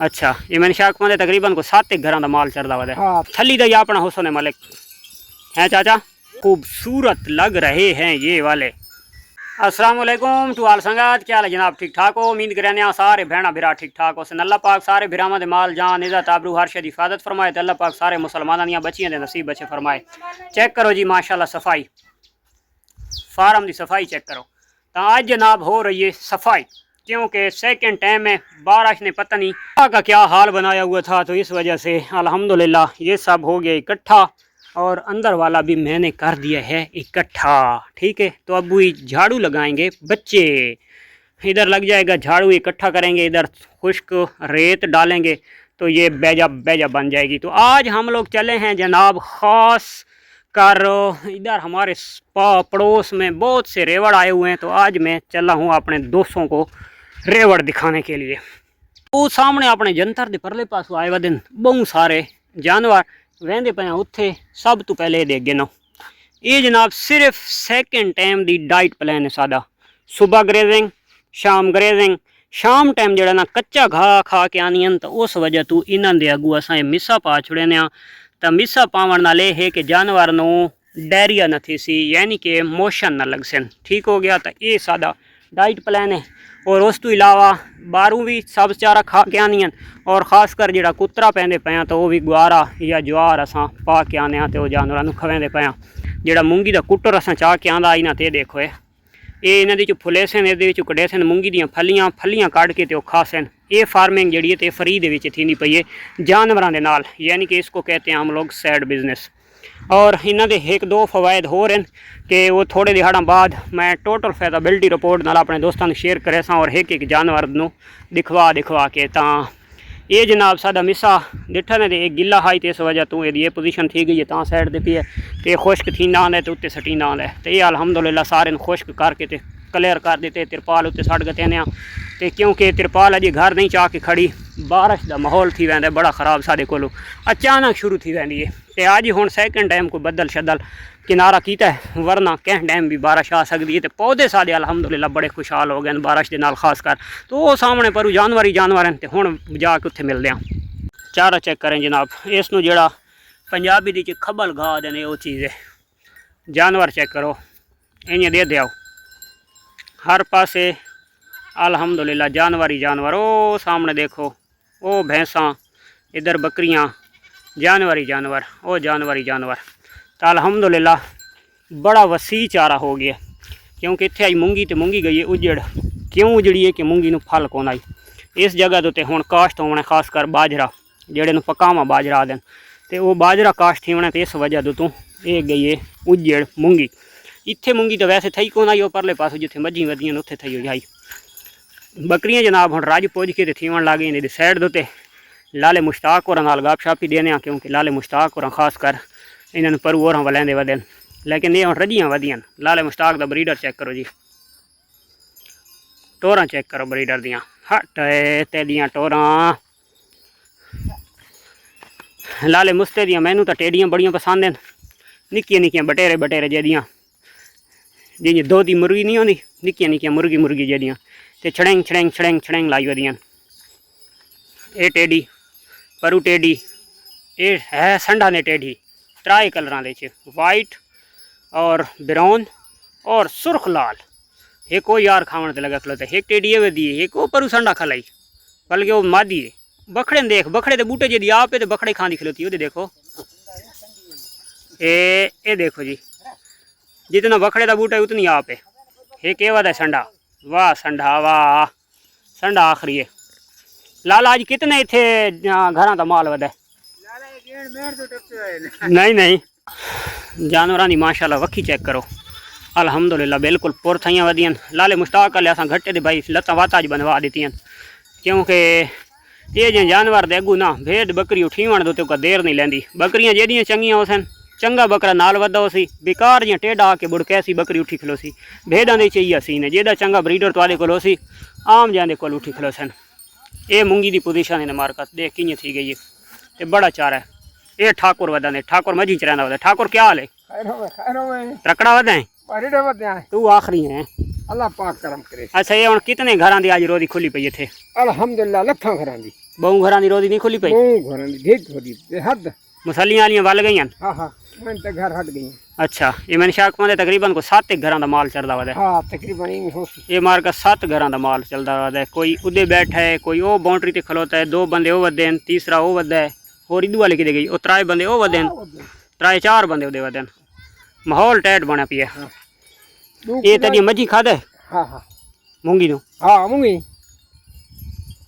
अच्छा ये मैंने शाक में तकरीबन को 7 घर का माल चलता हुआ है। हाँ। थली का ये अपना हुसन है मालिक है चाचा। खूबसूरत लग रहे हैं ये वाले। अस्सलाम वालेकुम टू आल संगत, क्या हाल है जनाब? ठीक ठाक हो? उम्मीद करें सारे भैणा बिरा ठीक ठाक हो। अल्लाह पाक सारे बिरावां दे माल जान इज़्ज़त आबरू हर शे दी हिफाजत फरमाए। तो अल्लाह पाक सारे मुसलमानां दियां बच्चियां दे नसीब बचे फरमाए। चेक करो जी माशाल्लाह सफाई, फार्म की सफाई चेक करो। तो आज जनाब हो रही है सफाई, क्योंकि सेकंड टाइम में बारिश ने पता नहीं का क्या हाल बनाया हुआ था, तो इस वजह से अल्हम्दुलिल्लाह ये सब हो गया इकट्ठा और अंदर वाला भी मैंने कर दिया है इकट्ठा। ठीक है, तो अब वही झाड़ू लगाएंगे बच्चे, इधर लग जाएगा झाड़ू, इकट्ठा करेंगे, इधर खुश्क रेत डालेंगे तो ये बेजा बेजा बन जाएगी। तो आज हम लोग चले हैं जनाब ख़ास कर, इधर हमारे पड़ोस में बहुत से रेवड़ आए हुए हैं, तो आज मैं चला हूँ अपने दोस्तों को रेवड़ दिखाने के लिए। वो सामने अपने जंतर दे परले पास आए हुए दिन बहुत सारे जानवर वहदे पे उत्थे। सब तो पहले देख गिनो ये जनाब सिर्फ सेकंड टाइम दी डाइट प्लान है सादा। सुबह ग्रेजिंग, शाम ग्रेजिंग। शाम टाइम जड़ा ना कच्चा घा खा के आनी तो उस वजह तू इन्हों के अगू असा मिसा पा छुड़ने। तो मिसा पावन नाल यह है कि जानवर नू डायरिया न थी सी, यानी कि मोशन न लग सन। ठीक हो गया, तो ये सादा डाइट प्लान है। और उस तो इलावा बारू भी सब चारा खा के आनी और खासकर जो कुतरा पैंदे पे तो वह भी गुआरा या ज्वार असा पा के आने तो जानवरों खवेंदे पे। जोड़ा मूंगी का कुटर असा चाह के आंदा इन्हों तो देखो ये इन्हों चो फुले सन, ये कड़े सन मूंगी दियाँ फलियाँ फलियाँ कढ़ के तो खा सन। ये फार्मिंग जी तो फ्री थी पई है जानवरों के नाल, यानी कि इसको कहते हैं हम लोग सैड बिजनेस। और इन्हों के एक दो फवायद हो रहे हैं कि वो थोड़े दिहाड़ा बाद मैं टोटल फैदाबिलिटी रिपोर्ट नाल अपने दोस्तों ने शेयर करे सा और एक जानवर नू दिखवा के। तो ये जनाब सादा मिसा डिठा ने एक गिला हाई, तो इस वजह तो ये पोजीशन थी गई है ता साइड पर पी है, तो खुश्क थी ना आंदा तो उत्ते सटी ना आंदा। तो ये अलहमदुलिल्लाह सारे खुश्क करके तो क्लियर कर देते, तिरपाल उत्ते सट गए ने। तो क्योंकि तिरपाल अजे घर नहीं चाह के खड़ी, बारिश का माहौल थी वैंदा बड़ा ख़राब साढ़े को अचानक शुरू थी वैंदी है। तो अज हुण सैकंड टाइम कोई बदल शदल किनारा किया है, वरना कैं टाइम भी बारिश आ सकती है। तो पौधे सारे अलहमदुलिल्लाह बड़े खुशहाल हो गए बारिश के नाल खासकर। तो वो सामने पर जानवर ही जानवर हैं। तो हुण जाके उत्थे मिलते हैं। चारा चेक करें जनाब, इसनूं जिहड़ा पंजाबी दी खबल घा देने वो चीज़ है। जानवर चेक करो, इन्हें दे आओ हर पासे अल्हम्दुलिल्लाह जानवर ही जानवर। ओ सामने देखो ओ भैंसा, इधर बकरियां, जानवर ही जानवर, ओ जानवर ही जानवर। तो अल्हम्दुलिल्लाह बड़ा वसी चारा हो गया, क्योंकि इत्थे आई मूंगी तो मूंगी गई है उजड़। क्यों उजड़ी है कि मूंगी नू फल कौन आई। इस जगह तो हुण काश्त होना खासकर बाजरा, जेड़े नू पकावा बाजरा आदन, तो वह बाजरा काश्त थी होना। तो इस वजह तो ये गई है उजड़ मूंगी। इत्थे मूंगी तो वैसे थी कौन आई, वो परले पास जिथे मझी वधियां उत्थे थी हो आई। बकरियां जनाब हुण रज पुज के थीवन लग गई। साइड दे लाले मुश्ताक होर नाल गपशप ही देने, क्योंकि लाले मुश्ताक होर खासकर इन्होंने परू होर वलैंदे वधन, लेकिन ये हुण रजियां वधियां। लाले मुश्ताक दा ब्रीडर चेक करो जी, टोरां चेक करो ब्रीडर दियां, हट तेदियां टोरां। लाले मुस्ते दियां मैनू तो टेडियां बड़ियां पसंद हैं, निक्कियां निक्कियां बटेरे बटेरे जदियां, जियां दो दी मुर्गी नहीं होंदी, निक्कियां निक्कियां मुर्गी मुर्गी जदियां, तो छड़ेंग छड़ेंग छड़ेंग छड़ेंग लाई वधियां। ये टेडी परू टेडी, ये है संडा ने टेडी, त्राए कलर दे वाइट और ब्राउन और सुर्ख लाल। एक वो यार खावन से लगा खलोता, एक टेडी ये दी, एक वो परू संडा खलाई, बल्कि वो मादी है। बखड़े देख, बखड़े के बूटे जी आप है तो बखड़े खानी खलोती है। देखो ये देखो जी, जितना बखड़े का बूटा है उतनी आप है। एक ये वादा संडा, वाह संडा वाह संडा आखिरी है। लाला आज कितने इतने घर का माल वध है? नहीं नहीं, जानवरों की माशाल्लाह वक्खी चेक करो अल्हम्दुलिल्लाह बिल्कुल पुर थियां वधियां। लाले मुश्ताक अल्ले असां घट्टे दे भाई लत्तां वाता अज बनवा दी, क्योंकि ये जो जानवर दे अगू ना भेड़ बकरी उठीवण दो तो देर नहीं लैंदी। बकरियां जेदियां चंगियां होसन, चंगा बकरा नाल वधा सी, बेकार जियां टेढ़ा आके बुड़कैसी बकरी उठी खलोसी। भेड़ां दे चाहिए सीन है, जेड़ा चंगा ब्रीडर तुआदे कोल सी, आम जांदे कोल उठी खलोसन। ये मूंगी की पोजीशन ने मार्कत देख किं थी गई है, तो बड़ा चारा है। ये ठाकुर वदा ने, ठाकुर मझी च रहिंदा वदा। ठाकुर क्या हाल है? तकड़ा वदा है तू आखिरी है, अल्लाह पाक करम करे। अच्छा ये हुण कितने घरां दी आज रोजी खुली पई इत्थे? अल्हम्दुलिल्लाह लखां घरां दी बहु घरां दी रोदी नहीं खुली पई? बहु घरां दी ढेक होदी ते हद मसलियां वालियां वल गईयां? हाँ हाँ मन ते घर हट गई। अच्छा, ये मैंने शाक पांदे तकरीबन को 7 घरां दा माल चलदा वदा। हाँ तकरीबन ही होसी। ये मार का 7 घरां दा माल चलदा वदा। कोई उदे बैठा है, कोई ओ बाउंड्री ते खलोता है, 2 बंदे ओ वदे, तीसरा ओ वदा है, और इदू वाले किदे गई, ओ 3 बंदे ओ वदे, 3-4 बंदे उदे वदे। माहौल टाइट बना पिया। ये तेरी मज्जी खादे? हाँ हाँ मूंगी नु? हाँ मूंगी।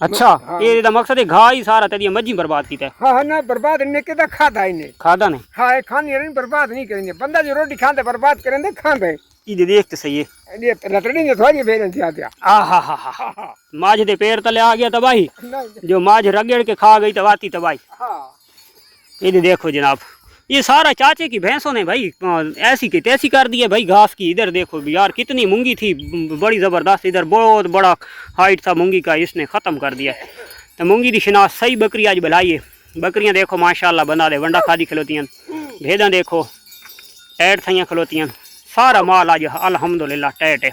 अच्छा, ये दा मकसद है घा ही सारा तेरी मज्जी बर्बाद कीता है? हाँ हाँ ना बर्बाद ने के खादा ही ने खादा ने। हाँ खानी नहीं बर्बाद नहीं करेंगे। बंदा जो रोटी खाते बर्बाद करेंगे खाते ये देख तो सही है। ये लतड़ी ने थोड़ी भेजन थी आत्या। आहा हा हा माझ दे पैर तले आ गया तबाही। जो माझ रगड़ के खा गई तबाती तबाही। हाँ ये देखो जनाब, ये सारा चाचे की भैंसों ने भाई ऐसी की तैसी कर दी है भाई घास की। इधर देखो यार कितनी मूंगी थी, बड़ी ज़बरदस्त। इधर बहुत बड़ा हाइट था मूंगी का, इसने ख़त्म कर दिया। तो मूंगी की शिनाख्त सही बकरी आज बुलाई है। बकरियाँ देखो माशाल्लाह बना दे वंडा खादी खलोतियाँ, भेदा देखो टैट थाइयाँ खलोतियाँ। सारा माल आज अल्हम्दुलिल्लाह टैट है।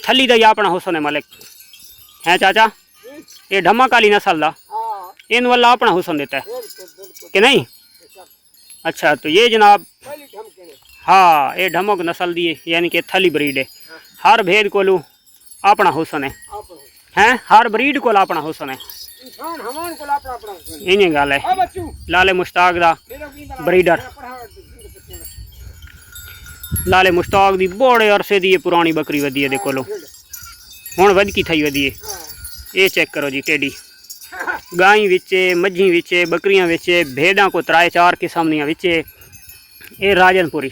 थली दा अपना हुसन है मलिक है चाचा। ये ढम्मा काली नस्ल दा इन वाला अपना हुसन देता है कि नहीं? अच्छा, तो ये जनाब हाँ ये ढमक नस्ल दी है, यानी कि थली ब्रीड है। हर भेद कोलू अपना हुसन है, हैं हर ब्रीड को अपना हुसन है। इन्हें गल है लाले मुश्ताक दा ब्रीडर। लाले मुश्ताक दी बड़े अरसे दी पुरानी बकरी वधी है दे कोलो, हुण वधकी थई वधी है। ये चेक करो जी टेडी गाई विचे, मज्जी विचे, बकरियां विचे, भेड़ां को 3-4 किस्म दियां विचे। ये राजनपुरी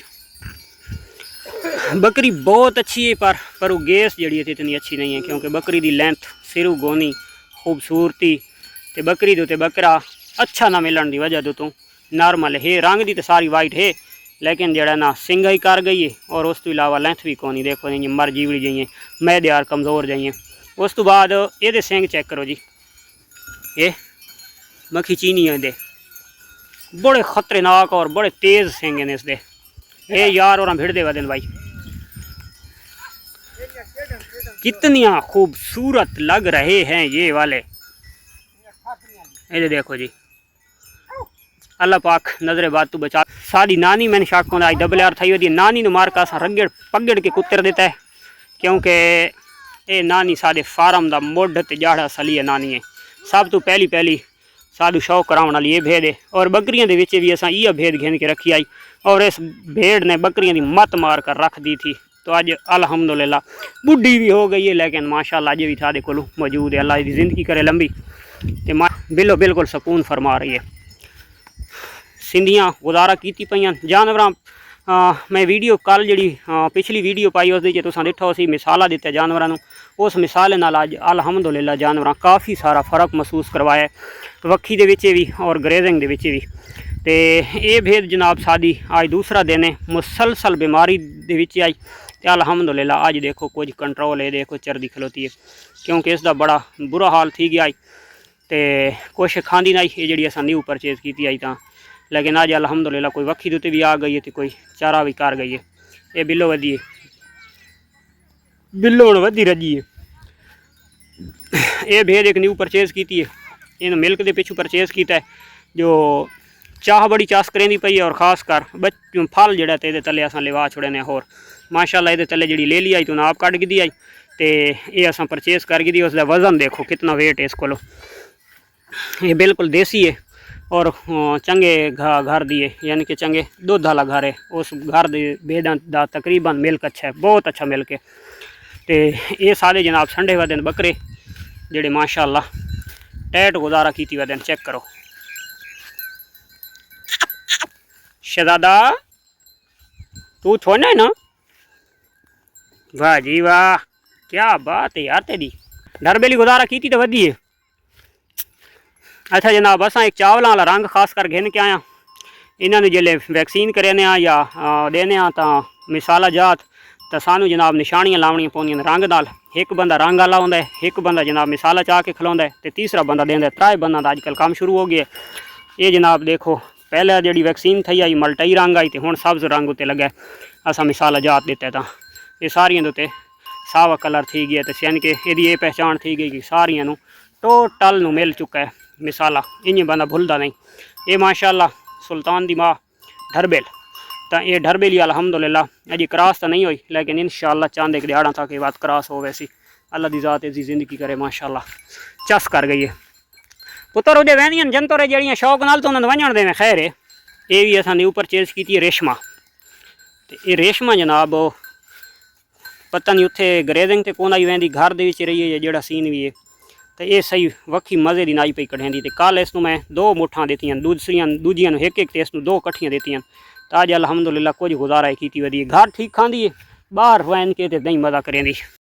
बकरी बहुत अच्छी है, पर वो गैस जड़ी है इतनी अच्छी नहीं है, क्योंकि बकरी दी लेंथ सिरू गोनी खूबसूरती ते बकरी दे बकरा अच्छा ना मिलन की वजह तो नॉर्मल है। रंग दी तो सारी वाइट है, लेकिन जड़ा ना सिंग ही कर गई है, और उस तो इलावा लेंथ भी कोनी। देखो जी मर जीवड़ी जाइए, मैदे यार कमज़ोर जाइए। उस तो बाद ये सिंग चेक करो जी, ये मक्खी चीनी है दे बड़े खतरनाक और बड़े तेज़ सिंग ने इसके। ये यार और भिड़ देगा दिन भाई, कितनिया खूबसूरत लग रहे हैं ये वाले। ये देखो जी, अल्लाह पाक नजरे बात तू बचा। साड़ी नानी मैंने शाक को आज डबल यार थी होती नानी ने मार का रगड़ पगड़ के कुत्तर देता है, क्योंकि ये नानी सादे फार्म का मुढ़ ते जाड़ा सली है। नानी है सब तो पहली साधु शौक कराने वाली ये भेद है। और बकरियों के विच भी असा यह भेद घेन के रखी आई, और इस भेड़ ने बकरियों की मत मार कर रख दी थी। तो अज अल्हम्दुलिल्लाह बुढ़ी भी हो गई है, लेकिन माशाल्लाह अज भी थादे कोल मौजूद है। अल्लाह की ज़िंदगी करे लंबी, तो बिल्कुल सुकून फरमा रही है। सिंधियाँ गुजारा की पईयां जानवर। मैं वीडियो कल जी पिछली वीडियो पाई उस तुसा दिखो सी मिसाला दिते जानवरों, उस मिसाल नाल अज अल्हम्दुलिल्लाह जानवर काफ़ी सारा फ़र्क महसूस करवाया वक्खी दे विच भी और ग्रेजिंग दे विच भी। तो ये भेद जनाब सादी आज दूसरा दिन है मुसलसल बीमारी दे विच आई। तो अल्हम्दुलिल्लाह अज देखो कुछ कंट्रोल है, देखो चरदी खलोती है, क्योंकि इसका बड़ा बुरा हाल थी गया। तो कुछ खाँदी नहीं ये जी असा न्यू परचेज की आई तो, लेकिन अज अल्हम्दुलिल्लाह कोई वक्खी उत्ते भी आ गई है, तो कोई चारा भी कर गई है। ये बिल्लो वधी है, बिल्लो हुण वधी रजी है। ये भेद एक न्यू परचेज की है, इन मिल्क के पिछू परचेज किया है। जो चाह बड़ी चास करेंदी पई है, और खास कर फल जड़ा तो ये तले असा लिवा छुड़े ने। होर माशाल्लाह ये तले जी ले ली आई तो आप कट दी आई, तो ये असा परचेज कर दी। उसका वज़न देखो कितना वेट है इस को। ये बिल्कुल देसी है और चंगे घर दी है, यानी कि चंगे दुध वाला घर है। उस घर के भेदां दा तकरीबन मिल्क अच्छा है, बहुत अच्छा मिल्क है। तो ये सारे जनाब संडे व दिन बकरे जेडे माशाल्लाह टैट गुजारा की व दिन चेक करो। शहजादा तू छोड़ना है ना? वाह जी वाह, क्या बात है यार तेरी। डरबेली गुजारा की तो वधी है। अच्छा जनाब असा एक चावल वाला रंग खास कर घेन के आया। इन्होंने जिले वैक्सीन करेने या देने तो मिसाला जात, तो सानू जनाब निशानियां लावनियां पौंदियां रंग नाल। एक बंदा रंग वाला होंदा है, एक बंदा जनाब मिसाला चाह के खिलाउंदा है, तो तीसरा बंदा देंदा है। 3 बंदा का अजकल काम शुरू हो गया। ये जनाब देखो पहले जी वैक्सीन थी आई मल्टाई रंग आई, तो हुण सब्ज़ रंग उत्ते लगा असा मिसाला जात दिता। तो ये सारियां उत्ते सावा कलर थी गया, तो यानी कि ये पहचान थी गई कि सारियां टोटल नू मिल चुका है मिसाला इन्हें बंदा भुलदा नहीं। ये माशाअल्लाह सुल्तान दी माँ ढरबेल, तो ये ढरबेल ही अलहमदुलिल्लाह अजी क्रॉस तो नहीं हुई, लेकिन इंशाअल्लाह चांदे के दिहाड़ा तक ये बात क्रॉस हो वैसी अल्लाह दी ज़ात इसकी ज़िंदगी करे माशाअल्लाह चस कर गई है। पुत्र उदे वहदियां जनतोरे जड़ियाँ शौक नाल तो उन्होंने वंजण देने खैर है। ये भी असां न्यू परचेज की रेशमा, तो ये रेशमा जनाब पता नहीं उत्थे ग्रेजिंग तो कौन आई वैंदी घर दे विच रही है जेड़ा सीन भी है, तो ये सही वक्खी मज़े की नाई पई कढ़ेंदी। तो कल इसनूं मैं 2 मुठा दित्तियां दूजियां एक एक, तो इसनूं 2 कट्ठियां दित्तियां, तो अज अलहमदुलिल्लाह कुछ गुजारा की वधी। घर ठीक खांदी है, बाहर वैन के तो नहीं मज़ा करेंदी।